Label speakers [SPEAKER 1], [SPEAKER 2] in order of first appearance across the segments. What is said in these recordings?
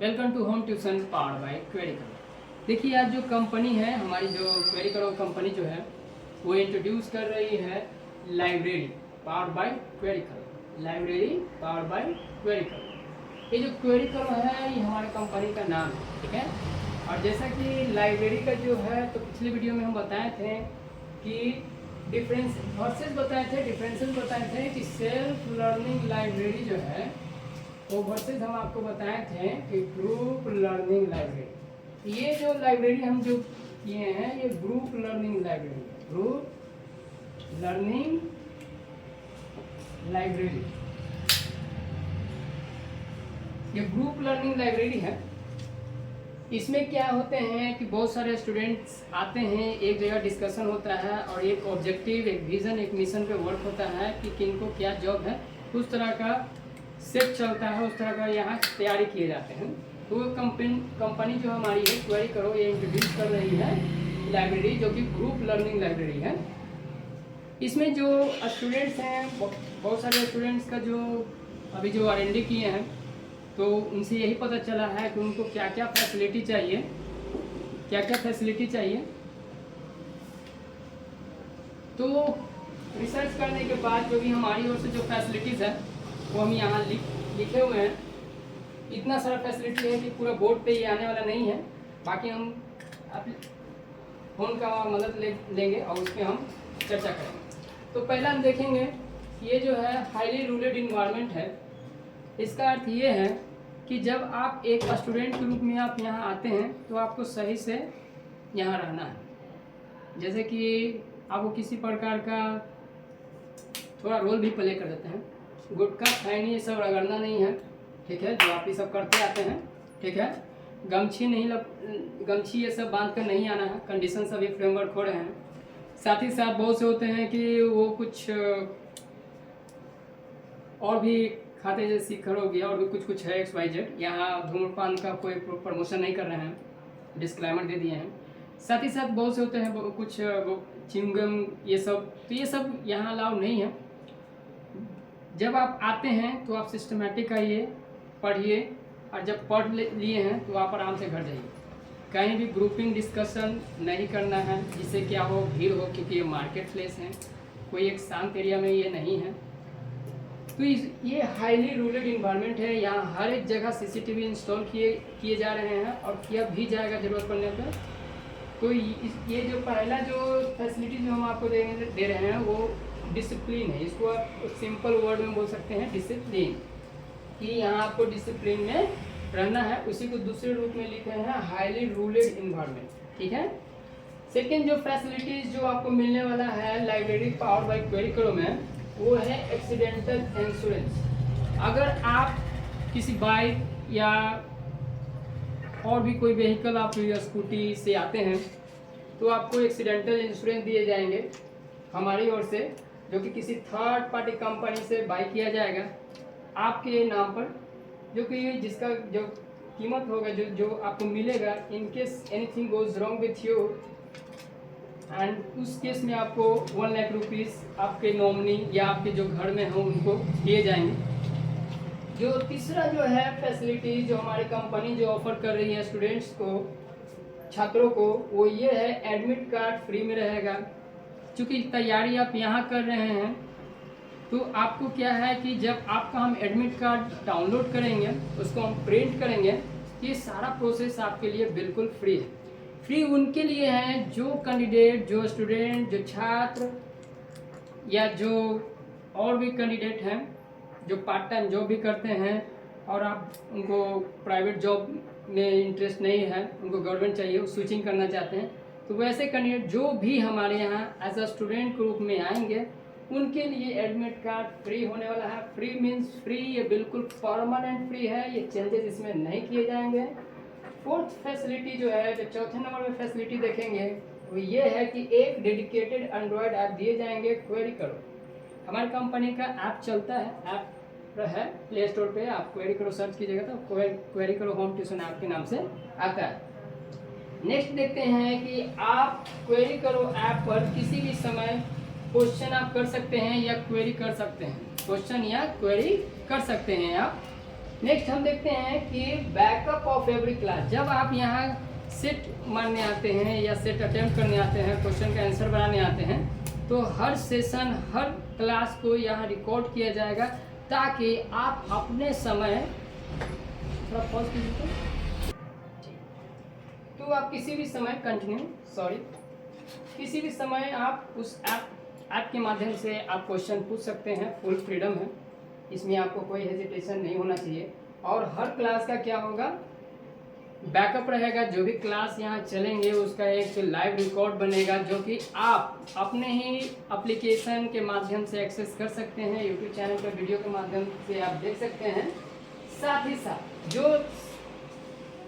[SPEAKER 1] Welcome to home tuition powered by query करो। देखिए आज जो कंपनी है हमारी, जो क्वेरी करो कंपनी जो है वो इंट्रोड्यूस कर रही है लाइब्रेरी पावर्ड बाय क्वेरी करो। लाइब्रेरी पावर्ड बाय क्वेरी करो, ये जो क्वेरी करो है ये हमारी कंपनी का नाम है, ठीक है। और जैसा कि लाइब्रेरी का जो है तो पिछले वीडियो में हम बताए थे कि डिफरेंसेस बताए थे कि सेल्फ लर्निंग लाइब्रेरी जो है वो वर्सेस हम आपको बताए थे कि ग्रुप लर्निंग लाइब्रेरी। ये जो लाइब्रेरी हम जो किए हैं ये ग्रुप लर्निंग लाइब्रेरी है, ग्रुप लर्निंग लाइब्रेरी। ये ग्रुप लर्निंग लाइब्रेरी है। इसमें क्या होते हैं कि बहुत सारे स्टूडेंट्स आते हैं, एक जगह डिस्कशन होता है और एक ऑब्जेक्टिव, एक विजन, एक मिशन पे वर्क होता है कि किनको क्या जॉब है, उस तरह का सेट चलता है, उस तरह का यहाँ तैयारी किए जाते हैं। तो वो कंपनी जो हमारी है क्वेरी करो ये इंट्रोड्यूस कर रही है लाइब्रेरी जो कि ग्रुप लर्निंग लाइब्रेरी है। इसमें जो स्टूडेंट्स हैं, बहुत सारे स्टूडेंट्स का जो अभी जो R&D किए हैं तो उनसे यही पता चला है कि उनको क्या क्या फैसिलिटी चाहिए, तो रिसर्च करने के बाद जो भी हमारी ओर से जो फैसिलिटीज़ है वो हम यहाँ लिखे हुए हैं। इतना सारा फैसिलिटी है कि पूरा बोर्ड पे ये आने वाला नहीं है, बाकी हम फोन का मदद लेंगे और उस पर हम चर्चा करेंगे। तो पहला हम देखेंगे ये जो है हाईली रूरल इन्वायरमेंट है। इसका अर्थ ये है कि जब आप एक स्टूडेंट के रूप में आप यहाँ आते हैं तो आपको सही से यहाँ रहना है। जैसे कि आपको किसी प्रकार का थोड़ा रोल भी प्ले कर देते हैं, गुटखा खैनी ये सब रगड़ना नहीं है, ठीक है, जो आप ये सब करते आते हैं, ठीक है। गमछी ये सब बांध कर नहीं आना है, कंडीशन सभी फ्रेमवर्क हो रहे हैं। साथ ही साथ बहुत से होते हैं कि वो कुछ और भी खाते जैसे शिखर हो गया और भी कुछ है XYZ। यहाँ धूम्रपान का कोई प्रमोशन नहीं कर रहे हैं, डिस्क्लेमर दे दिए हैं। साथ ही साथ बहुत से होते हैं कुछ चिंगम ये सब, तो ये सब यहाँ अलाउ नहीं है। जब आप आते हैं तो आप सिस्टमेटिक आइए, पढ़िए, और जब पढ़ लिए हैं तो आप आराम से घर जाइए। कहीं भी ग्रुपिंग डिस्कशन नहीं करना है जिससे क्या हो, भीड़ हो, क्योंकि ये मार्केट प्लेस है, कोई एक शांत एरिया में ये नहीं है। तो ये हाईली रूरल इन्वायरमेंट है। यहाँ हर एक जगह CCTV इंस्टॉल किए जा रहे हैं और किया भी जाएगा ज़रूरत पड़ने पर। तो ये जो पहला जो फैसिलिटी जो हम आपको दे रहे हैं वो डिसिप्लिन है। इसको आप सिंपल वर्ड में बोल सकते हैं डिसिप्लिन, कि यहाँ आपको डिसिप्लिन में रहना है। उसी को दूसरे रूप में लिखे हैं हाईली रूरल इन्वायरमेंट, ठीक है। सेकेंड जो फैसिलिटीज जो आपको मिलने वाला है लाइब्रेरी पावर्ड बाय क्वेरी करो में, वो है एक्सीडेंटल इंश्योरेंस। अगर आप किसी बाइक या और भी कोई व्हीकल आप स्कूटी से आते हैं तो आपको एक्सीडेंटल इंश्योरेंस दिए जाएंगे हमारी ओर से, जो कि किसी थर्ड पार्टी कंपनी से बाई किया जाएगा आपके नाम पर, जो कि जिसका जो कीमत होगा जो आपको मिलेगा in case anything goes wrong with you, and उस केस में आपको 1 लाख रुपीज़ आपके नॉमिनी या आपके जो घर में हो उनको दिए जाएंगे। जो तीसरा जो है फैसिलिटी जो हमारी कंपनी जो ऑफर कर रही है स्टूडेंट्स को, छात्रों को, वो ये है एडमिट कार्ड फ्री में रहेगा। चूँकि तैयारी आप यहाँ कर रहे हैं तो आपको क्या है कि जब आपका हम एडमिट कार्ड डाउनलोड करेंगे, उसको हम प्रिंट करेंगे, ये सारा प्रोसेस आपके लिए बिल्कुल फ्री है। फ्री उनके लिए है जो कैंडिडेट, जो स्टूडेंट, जो छात्र या जो और भी कैंडिडेट हैं जो पार्ट टाइम जॉब भी करते हैं और आप उनको प्राइवेट जॉब में इंटरेस्ट नहीं है, उनको गवर्नमेंट चाहिए, वो स्विचिंग करना चाहते हैं, तो वैसे कैंडिडेट जो भी हमारे यहाँ एज अ स्टूडेंट के रूप में आएंगे उनके लिए एडमिट कार्ड फ्री होने वाला है। फ्री मीन्स फ्री, ये बिल्कुल परमानेंट फ्री है, ये चेंजेस इसमें नहीं किए जाएंगे। फोर्थ फैसिलिटी जो है, जो चौथे नंबर में फैसिलिटी देखेंगे वो ये है कि एक डेडिकेटेड एंड्रॉयड ऐप दिए जाएंगे क्वेरी करो। हमारी कंपनी का ऐप चलता है, ऐप है प्ले स्टोर पे, आप क्वेरी करो सर्च कीजिएगा तो क्वेरी करो होम ट्यूशन ऐप के नाम से आता है। नेक्स्ट देखते हैं कि आप क्वेरी करो ऐप पर किसी भी समय क्वेश्चन आप कर सकते हैं या क्वेरी कर सकते हैं, क्वेश्चन या क्वेरी कर सकते हैं आप। नेक्स्ट हम देखते हैं कि बैकअप ऑफ एवरी क्लास। जब आप यहाँ सेट मारने आते हैं या सेट अटेम्प्ट करने आते हैं, क्वेश्चन का आंसर बनाने आते हैं, तो हर सेशन हर क्लास को यहाँ रिकॉर्ड किया जाएगा ताकि आप अपने समय थोड़ा पॉज कीजिए तो आप किसी भी समय किसी भी समय आप उस ऐप के माध्यम से आप क्वेश्चन पूछ सकते हैं। फुल फ्रीडम है, इसमें आपको कोई हेजिटेशन नहीं होना चाहिए। और हर क्लास का क्या होगा, बैकअप रहेगा। जो भी क्लास यहाँ चलेंगे उसका एक लाइव रिकॉर्ड बनेगा जो कि आप अपने ही एप्लीकेशन के माध्यम से एक्सेस कर सकते हैं। यूट्यूब चैनल पर वीडियो के माध्यम से आप देख सकते हैं। साथ ही साथ जो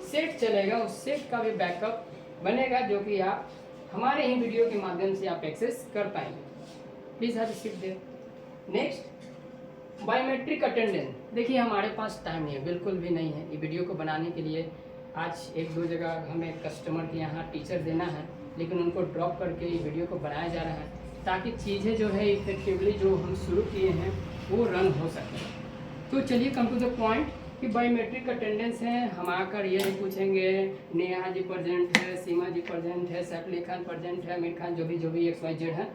[SPEAKER 1] सेट चलेगा उस सेट का भी बैकअप बनेगा जो कि आप हमारे ही वीडियो के माध्यम से आप एक्सेस कर पाएंगे। Please have a seat there. Next, biometric attendance. देखिए हमारे पास टाइम नहीं है, बिल्कुल भी नहीं है ये वीडियो को बनाने के लिए। आज 1-2 जगह हमें कस्टमर के यहाँ टीचर देना है, लेकिन उनको ड्रॉप करके ये वीडियो को बनाया जा रहा है ताकि चीज़ें जो है इफेक्टिवली जो हम शुरू किए हैं वो रन हो सके। तो चलिए कम टू द पॉइंट कि बायोमेट्रिक अटेंडेंस है। हम आकर ये नहीं पूछेंगे नेहा जी प्रेजेंट है, सीमा जी प्रेजेंट है, सैफ अली खान प्रेजेंट है, आमिर खान, जो भी XYZ है,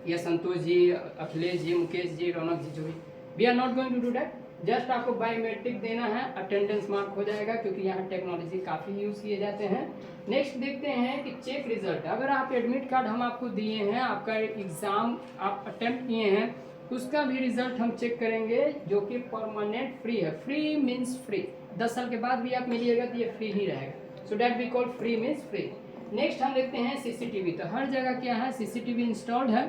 [SPEAKER 1] या संतोष जी, अखिलेश जी, मुकेश जी, रौनक जी, जो भी। We are not going to do that. Just आपको बायोमेट्रिक देना है, अटेंडेंस मार्क हो जाएगा क्योंकि यहाँ टेक्नोलॉजी काफ़ी यूज़ किए जाते हैं। नेक्स्ट देखते हैं कि चेक रिजल्ट। अगर आप एडमिट कार्ड हम आपको दिए हैं, आपका एग्ज़ाम आप अटेम्प्ट किए हैं, उसका भी रिजल्ट हम चेक करेंगे जो कि परमानेंट फ्री है। फ्री मीन्स फ्री, 10 साल के बाद भी आप मिलिएगा तो ये फ्री ही रहेगा। So that we call free means free. Next हम देखते हैं सीसीटीवी। तो हर जगह क्या है, सीसीटीवी इंस्टॉल्ड है,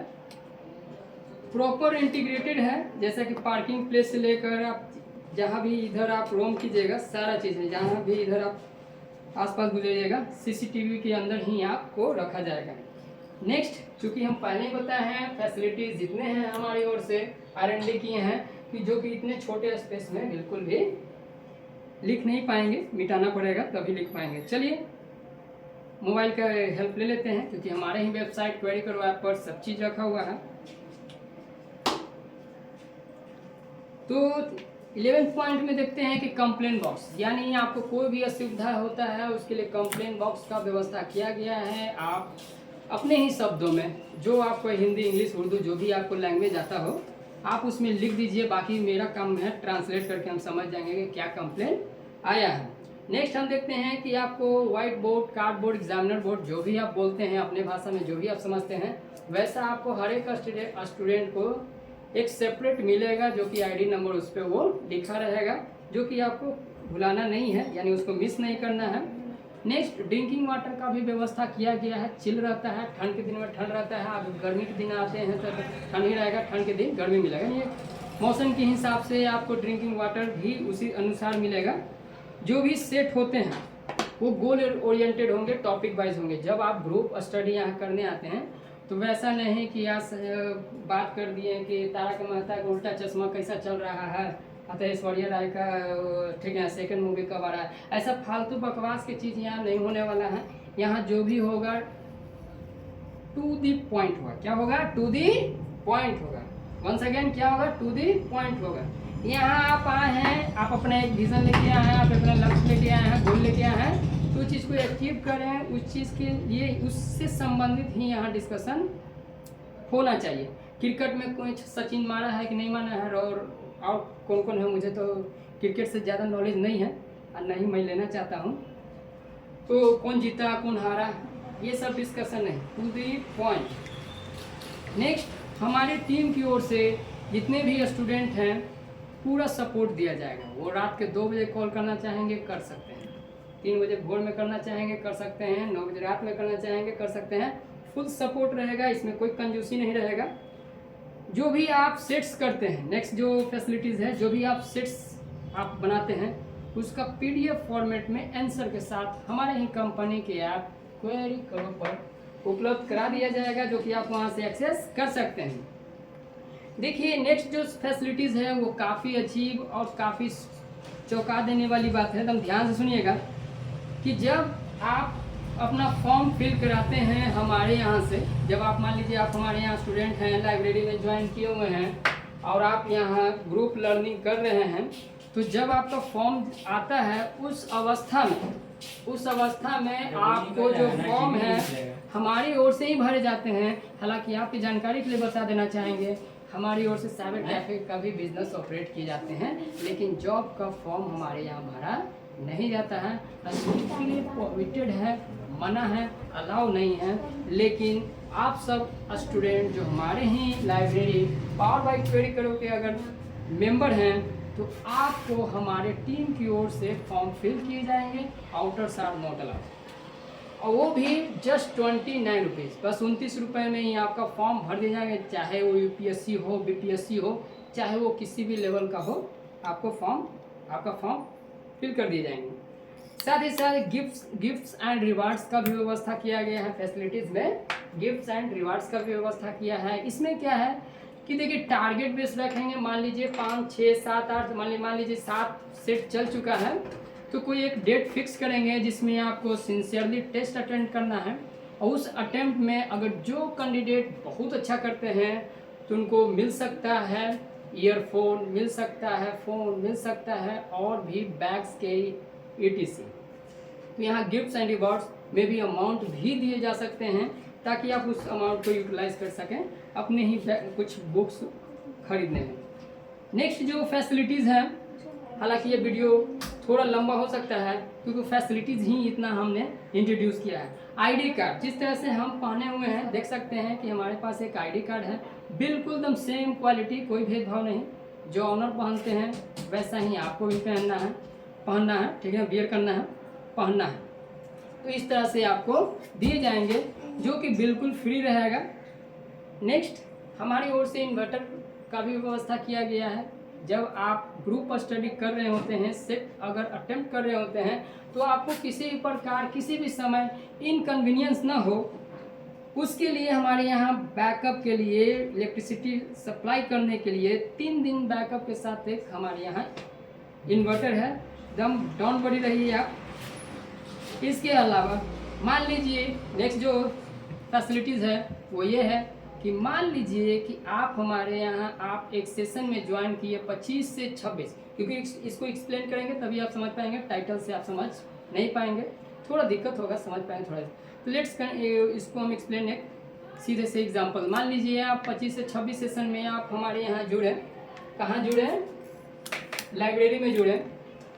[SPEAKER 1] प्रॉपर इंटीग्रेटेड है। जैसा कि पार्किंग प्लेस से लेकर आप जहाँ भी इधर आप रोम कीजिएगा, सारा चीज़ है। जहाँ भी इधर आप आसपास गुजरिएगा सीसीटीवी के अंदर ही आपको रखा जाएगा। नेक्स्ट, चूँकि हम पहले ही बताए हैं फैसिलिटीज़ जितने हैं हमारी ओर से R&D किए हैं कि जो कि इतने छोटे स्पेस में बिल्कुल भी लिख नहीं पाएंगे, मिटाना पड़ेगा तभी लिख पाएंगे। चलिए मोबाइल का हेल्प ले लेते हैं क्योंकि हमारे ही वेबसाइट क्वेरी करो ऐप पर सब चीज़ रखा हुआ है। तो 11th पॉइंट में देखते हैं कि कंप्लेन बॉक्स, यानी आपको कोई भी असुविधा होता है उसके लिए कंप्लेन बॉक्स का व्यवस्था किया गया है। आप अपने ही शब्दों में, जो आपको हिंदी, इंग्लिश, उर्दू जो भी आपको लैंग्वेज आता हो, आप उसमें लिख दीजिए। बाकी मेरा काम है ट्रांसलेट करके हम समझ जाएंगे कि क्या कंप्लेन आया है। नेक्स्ट हम देखते हैं कि आपको white board, card board, examiner board, जो भी आप बोलते हैं अपने भाषा में, जो भी आप समझते हैं, वैसा आपको हर एक स्टूडेंट को एक सेपरेट मिलेगा जो कि ID नंबर उस पर वो लिखा रहेगा, जो कि आपको भुलाना नहीं है, यानी उसको मिस नहीं करना है। नेक्स्ट, ड्रिंकिंग वाटर का भी व्यवस्था किया गया है। चिल रहता है, ठंड के दिन में ठंड रहता है, आप गर्मी के दिन आते हैं तो ठंड ही रहेगा, ठंड के दिन गर्मी मिलेगा। ये मौसम के हिसाब से आपको ड्रिंकिंग वाटर भी उसी अनुसार मिलेगा। जो भी सेट होते हैं वो गोल ओरिएंटेड होंगे, टॉपिक वाइज होंगे। जब आप ग्रुप स्टडी यहाँ करने आते हैं तो वैसा नहीं कि आज बात कर दिए कि तारक मेहता का उल्टा चश्मा कैसा चल रहा है, अतः ऐश्वर्या राय का ठीक है सेकंड मूवी कब आ रहा है, ऐसा फालतू बकवास की चीज़ यहाँ नहीं होने वाला है। यहाँ जो भी होगा टू दी पॉइंट होगा। क्या होगा? टू दी पॉइंट होगा। वंस अगेन क्या होगा? टू दी पॉइंट होगा। यहाँ आप आए हैं, आप अपना एक विजन लेके आए हैं, आप अपना लक्ष्य लेके आए हैं, गोल लेके आए हैं, तो चीज़ को अचीव करें, उस चीज़ के लिए उससे संबंधित ही यहाँ डिस्कशन होना चाहिए। क्रिकेट में कोई सचिन मारा है कि नहीं मारा है, और कौन कौन है, मुझे तो क्रिकेट से ज़्यादा नॉलेज नहीं है और नहीं मैं लेना चाहता हूँ। तो कौन जीता कौन हारा, ये सब डिस्कशन है, टू दी पॉइंट। नेक्स्ट, हमारी टीम की ओर से जितने भी स्टूडेंट हैं पूरा सपोर्ट दिया जाएगा। वो रात के 2 बजे कॉल करना चाहेंगे कर सकते हैं, 3 बजे भोर में करना चाहेंगे कर सकते हैं, 9 बजे रात में करना चाहेंगे कर सकते हैं। फुल सपोर्ट रहेगा, इसमें कोई कंजूसी नहीं रहेगा। जो भी आप सेट्स करते हैं, नेक्स्ट जो फैसिलिटीज़ है, जो भी आप सेट्स आप बनाते हैं उसका PDF फॉर्मेट में आंसर के साथ हमारे ही कंपनी के ऐप क्वेरी करो पर उपलब्ध करा दिया जाएगा, जो कि आप वहां से एक्सेस कर सकते हैं। देखिए नेक्स्ट जो फैसिलिटीज़ है वो काफ़ी अच्छी और काफ़ी चौंका देने वाली बात है, एकदम ध्यान से सुनिएगा कि जब आप अपना फॉर्म फिल कराते हैं हमारे यहाँ से, जब आप मान लीजिए आप हमारे यहाँ स्टूडेंट हैं, लाइब्रेरी में ज्वाइन किए हुए हैं और आप यहाँ ग्रुप लर्निंग कर रहे हैं, तो जब आपका फॉर्म आता है उस अवस्था में आपको जो फॉर्म है हमारी ओर से ही भरे जाते हैं। हालांकि आपकी जानकारी के लिए बता देना चाहेंगे, हमारी ओर से साइबर कैफे का भी बिजनेस ऑपरेट किए जाते हैं, लेकिन जॉब का फॉर्म हमारे यहाँ भरा नहीं जाता है। स्ट्रिक्टली प्रोहिबिटेड है, मना है, अलाउ नहीं है। लेकिन आप सब स्टूडेंट जो हमारे ही लाइब्रेरी पावर बाई क्वेरी करो के अगर मेंबर हैं तो आपको हमारे टीम की ओर से फॉर्म फिल किए जाएंगे, आउटर्स आर नॉट अलाउड, और वो भी जस्ट 29 रुपीज़, बस 29 रुपये में ही आपका फॉर्म भर दिए जाएंगे। चाहे वो यूपीएससी हो, बीपीएससी हो, चाहे वो किसी भी लेवल का हो, आपका फॉर्म फिल कर दिए जाएंगे। साथ ही साथ गिफ्ट्स एंड रिवार्ड्स का भी व्यवस्था किया गया है। फैसिलिटीज़ में गिफ्ट्स एंड रिवार्ड्स का भी व्यवस्था किया है। इसमें क्या है कि देखिए टारगेट बेस रखेंगे। मान लीजिए 5, 6, 7, 8 मान लीजिए 7 सेट चल चुका है, तो कोई एक डेट फिक्स करेंगे जिसमें आपको सिंसियरली टेस्ट अटेंड करना है, और उस अटेम्प्ट में अगर जो कैंडिडेट बहुत अच्छा करते हैं तो उनको मिल सकता है ईयरफोन, मिल सकता है फ़ोन, मिल सकता है और भी बैग्स के ETC। तो यहाँ गिफ्ट्स एंड रिवॉर्ड्स में भी अमाउंट भी दिए जा सकते हैं ताकि आप उस अमाउंट को यूटिलाइज कर सकें अपने ही कुछ बुक्स खरीदने में। नेक्स्ट जो फैसिलिटीज़ हैं, हालांकि ये वीडियो थोड़ा लंबा हो सकता है क्योंकि फैसिलिटीज़ ही इतना हमने इंट्रोड्यूस किया है। आईडी कार्ड जिस तरह से हम पहने हुए हैं, देख सकते हैं कि हमारे पास एक आईडी कार्ड है, बिल्कुल एकदम सेम क्वालिटी, कोई भेदभाव नहीं। जो ऑनर पहनते हैं वैसा ही आपको भी पहनना है, ठीक है, वियर करना है, पहनना है। तो इस तरह से आपको दिए जाएंगे जो कि बिल्कुल फ्री रहेगा। नेक्स्ट हमारी ओर से इन्वर्टर का भी व्यवस्था किया गया है। जब आप ग्रुप स्टडी कर रहे होते हैं, सेट अगर अटेम्प्ट कर रहे होते हैं, तो आपको किसी भी प्रकार किसी भी समय इनकन्वीनियंस ना हो, उसके लिए हमारे यहाँ बैकअप के लिए इलेक्ट्रिसिटी सप्लाई करने के लिए 3 दिन बैकअप के साथ एक हमारे यहाँ इन्वर्टर है। एकदम डाउन बड़ी रही है आप। इसके अलावा मान लीजिए नेक्स्ट जो फैसिलिटीज़ है वो ये है कि मान लीजिए कि आप हमारे यहाँ आप एक सेशन में ज्वाइन किए 25 से 26, क्योंकि इसको एक्सप्लेन करेंगे तभी आप समझ पाएंगे, टाइटल से आप समझ नहीं पाएंगे, थोड़ा दिक्कत होगा, समझ पाएंगे थोड़ा। तो लेट्स इसको हम एक्सप्लेन एक सीधे से एग्जांपल। मान लीजिए आप 25 से 26 सेशन में आप हमारे यहाँ जुड़े, कहाँ जुड़े हैं, लाइब्रेरी में जुड़े,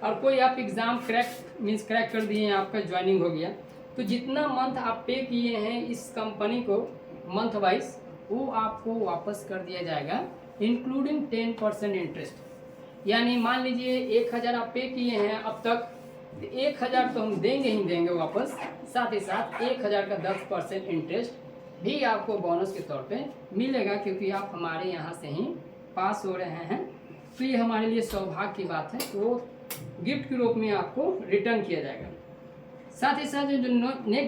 [SPEAKER 1] और कोई आप एग्ज़ाम क्रैक कर दिए हैं, आपका ज्वाइनिंग हो गया, तो जितना मंथ आप पे किए हैं इस कंपनी को मंथ वाइज, वो आपको वापस कर दिया जाएगा इंक्लूडिंग 10% इंटरेस्ट। यानी मान लीजिए 1000 आप पे किए हैं अब तक, 1000 तो हम देंगे ही देंगे वापस, साथ ही साथ 1000 का 10% इंटरेस्ट भी आपको बोनस के तौर पे मिलेगा, क्योंकि आप हमारे यहाँ से ही पास हो रहे हैं। तो ये हमारे लिए सौभाग्य की बात है, तो गिफ्ट के रूप में आपको रिटर्न किया जाएगा। साथ ही साथ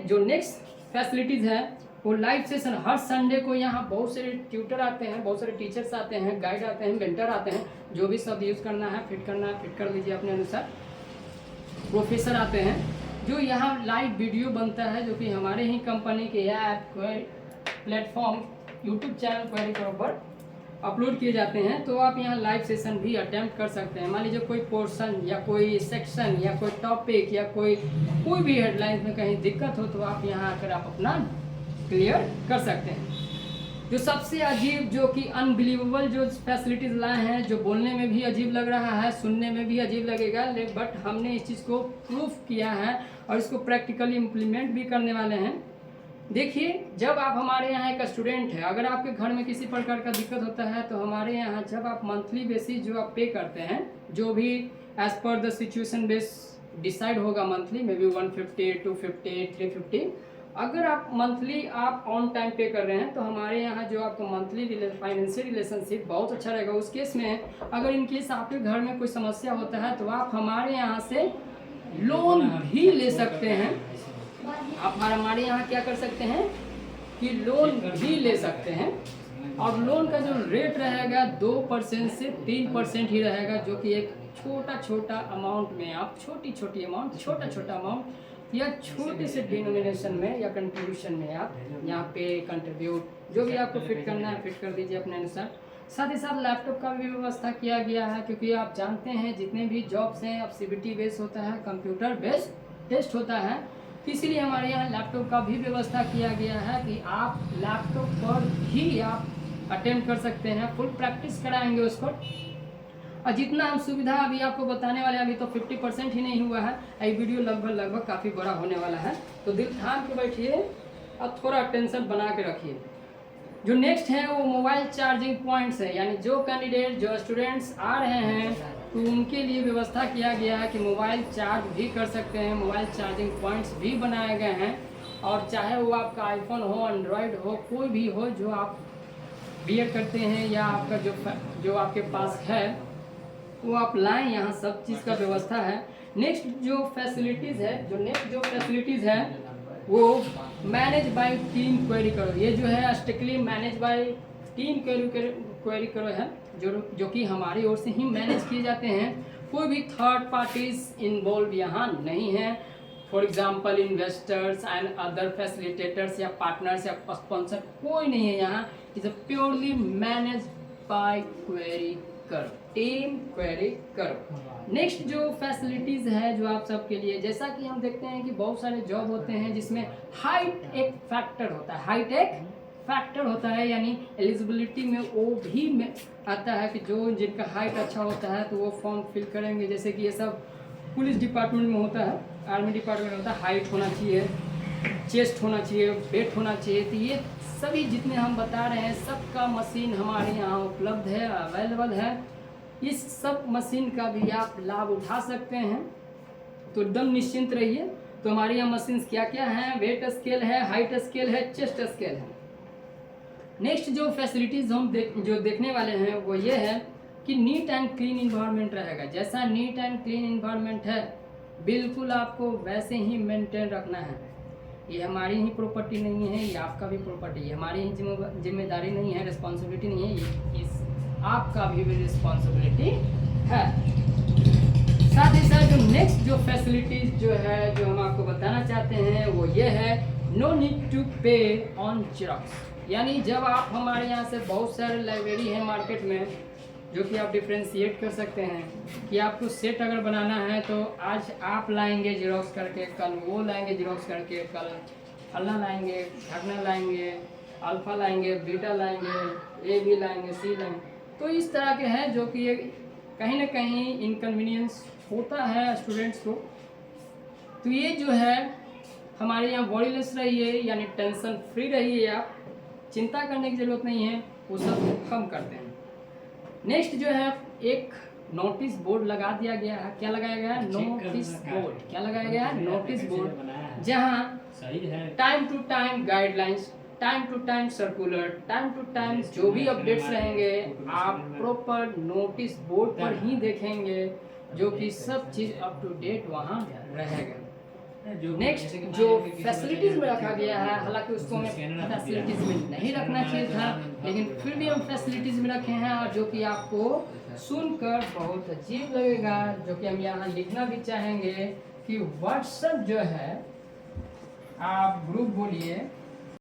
[SPEAKER 1] जो नेक्स्ट फैसिलिटीज़ है वो लाइव सेशन। हर संडे को यहाँ बहुत सारे ट्यूटर आते हैं, बहुत सारे टीचर्स आते हैं, गाइड आते हैं, मेंटर आते हैं, जो भी सब यूज़ करना है, फिट कर लीजिए अपने अनुसार। प्रोफेसर आते हैं, जो यहाँ लाइव वीडियो बनता है, जो कि हमारे ही कंपनी के app platform YouTube channel query के ऊपर अपलोड किए जाते हैं। तो आप यहाँ लाइव सेशन भी अटेम्प्ट कर सकते हैं। मान लीजिए कोई पोर्शन या कोई सेक्शन या कोई टॉपिक या कोई भी हेडलाइन में कहीं दिक्कत हो, तो आप यहाँ आकर आप अपना क्लियर कर सकते हैं। जो सबसे अजीब, जो कि अनबिलीवेबल जो फैसिलिटीज़ लाए हैं, जो बोलने में भी अजीब लग रहा है, सुनने में भी अजीब लगेगा, बट हमने इस चीज़ को प्रूफ किया है और इसको प्रैक्टिकली इम्प्लीमेंट भी करने वाले हैं। देखिए, जब आप हमारे यहाँ एक स्टूडेंट है, अगर आपके घर में किसी प्रकार का दिक्कत होता है, तो हमारे यहाँ जब आप मंथली बेसिस जो आप पे करते हैं, जो भी as per the situation base decide होगा मंथली, मे बी 150, 250, 350, अगर आप मंथली आप ऑन टाइम पे कर रहे हैं, तो हमारे यहाँ जो आपको मंथली फाइनेंशियल रिलेशनशिप बहुत अच्छा रहेगा। उस केस में अगर इन केस आपके घर में कोई समस्या होता है, तो आप हमारे यहाँ से लोन भी ले सकते हैं। आप हमारे यहाँ क्या कर सकते हैं कि लोन भी ले सकते हैं, और लोन का जो रेट रहेगा 2% से 3% ही रहेगा, जो कि एक छोटा अमाउंट में आप छोटा अमाउंट या छोटे से डिनोमिनेशन में या कंट्रीब्यूशन में आप यहाँ पे कंट्रीब्यूट जो भी आपको फिट करना है फिट कर दीजिए अपने अनुसार। साथ ही साथ लैपटॉप का भी व्यवस्था किया गया है, क्योंकि आप जानते हैं जितने भी जॉब्स हैं अब CBT बेस्ड होता है, कंप्यूटर बेस्ड टेस्ट होता है, तो इसीलिए हमारे यहाँ लैपटॉप का भी व्यवस्था किया गया है कि आप लैपटॉप पर ही आप अटेम्प्ट कर सकते हैं। फुल प्रैक्टिस कराएंगे उसको, और जितना हम सुविधा अभी आपको बताने वाले हैं, अभी तो 50% ही नहीं हुआ है, ये वीडियो लगभग काफ़ी बड़ा होने वाला है, तो दिल थाम के बैठिए और थोड़ा टेंशन बना के रखिए। जो नेक्स्ट है वो मोबाइल चार्जिंग पॉइंट्स है, यानी जो कैंडिडेट जो स्टूडेंट्स आ रहे हैं तो उनके लिए व्यवस्था किया गया है कि मोबाइल चार्ज भी कर सकते हैं, मोबाइल चार्जिंग पॉइंट्स भी बनाए गए हैं, और चाहे वो आपका आईफोन हो, एंड्रॉयड हो, कोई भी हो जो आप बीएड करते हैं या आपका जो आपके पास है वो आप लाएं, यहाँ सब चीज़ का व्यवस्था है। नेक्स्ट जो फैसिलिटीज़ है वो मैनेज बाय टीम क्वेरी करो, ये जो है strictly manage by team query करो है, जो कि हमारी ओर से ही मैनेज किए जाते हैं। कोई भी थर्ड पार्टीज इन्वॉल्व यहाँ नहीं है, for example investors and other facilitators या पार्टनर्स या स्पॉन्सर कोई नहीं है यहाँ। Is purely manage by query करो, टीम क्वेरी करो। नेक्स्ट जो फैसिलिटीज़ है जो आप सबके लिए, जैसा कि हम देखते हैं कि बहुत सारे जॉब होते हैं जिसमें हाइट एक फैक्टर होता है, यानी एलिजिबिलिटी में वो भी आता है कि जो जिनका हाइट अच्छा होता है तो वो फॉर्म फिल करेंगे। जैसे कि ये सब पुलिस डिपार्टमेंट में होता है, आर्मी डिपार्टमेंट में होता है, हाइट होना चाहिए, चेस्ट होना चाहिए, वेट होना चाहिए। तो ये सभी जितने हम बता रहे हैं सबका मशीन हमारे यहाँ उपलब्ध है, अवेलेबल है। इस सब मशीन का भी आप लाभ उठा सकते हैं, तो एकदम निश्चिंत रहिए। तो हमारे यहाँ मशीन क्या क्या हैं, वेट स्केल है, हाइट स्केल है, चेस्ट स्केल है। नेक्स्ट जो फैसिलिटीज़ हम देखने वाले हैं वो ये है कि नीट एंड क्लीन इन्वायरमेंट रहेगा। जैसा नीट एंड क्लीन इन्वायरमेंट है बिल्कुल आपको वैसे ही मेंटेन रखना है। ये हमारी ही प्रॉपर्टी नहीं है, ये आपका भी प्रॉपर्टी है, हमारी ही जिम्मेदारी नहीं है, रिस्पॉन्सिबिलिटी नहीं है, ये इस आपका भी रिस्पॉन्सिबिलिटी है। साथ ही साथ जो नेक्स्ट जो फैसिलिटीज जो है जो हम आपको बताना चाहते हैं वो ये है, नो नीड टू पे ऑन जेरॉक्स। यानी जब आप हमारे यहाँ से बहुत सारे लाइब्रेरी हैं मार्केट में जो कि आप डिफ्रेंशिएट कर सकते हैं कि आपको सेट अगर बनाना है तो आज आप लाएंगे जेरॉक्स करके, कल वो लाएंगे जेरॉक्स करके, कल फलना लाएंगे, ढकना लाएंगे, अल्फा लाएंगे, बीटा लाएंगे, AB लाएंगे, C लाएंगे। तो इस तरह के हैं जो कि कहीं ना कहीं इनकन्वीनियंस होता है स्टूडेंट्स को। तो ये जो है हमारे यहाँ वॉरीलेस रहिए, यानी टेंशन फ्री रहिए, आप चिंता करने की ज़रूरत नहीं है, वो सब कम करते हैं। नेक्स्ट जो है एक नोटिस बोर्ड लगा दिया गया है। क्या लगाया गया है? Notice board. क्या लगाया गया है? नोटिस बोर्ड, जहाँ time to time guidelines, time to time circular, time to time जो भी अपडेट्स रहेंगे आप प्रॉपर नोटिस बोर्ड पर ही देखेंगे, जो कि सब चीज़ अप टू डेट वहाँ रहेगा। नेक्स्ट जो फैसिलिटीज़ में रखा गया है, हालांकि उसको हमें फैसिलिटीज़ में नहीं रखना चाहिए था, लेकिन फिर भी हम फैसिलिटीज़ में रखे हैं, और जो कि आपको सुनकर बहुत अजीब लगेगा, जो कि हम यहाँ लिखना भी चाहेंगे कि व्हाट्सएप जो है, आप ग्रुप बोलिए,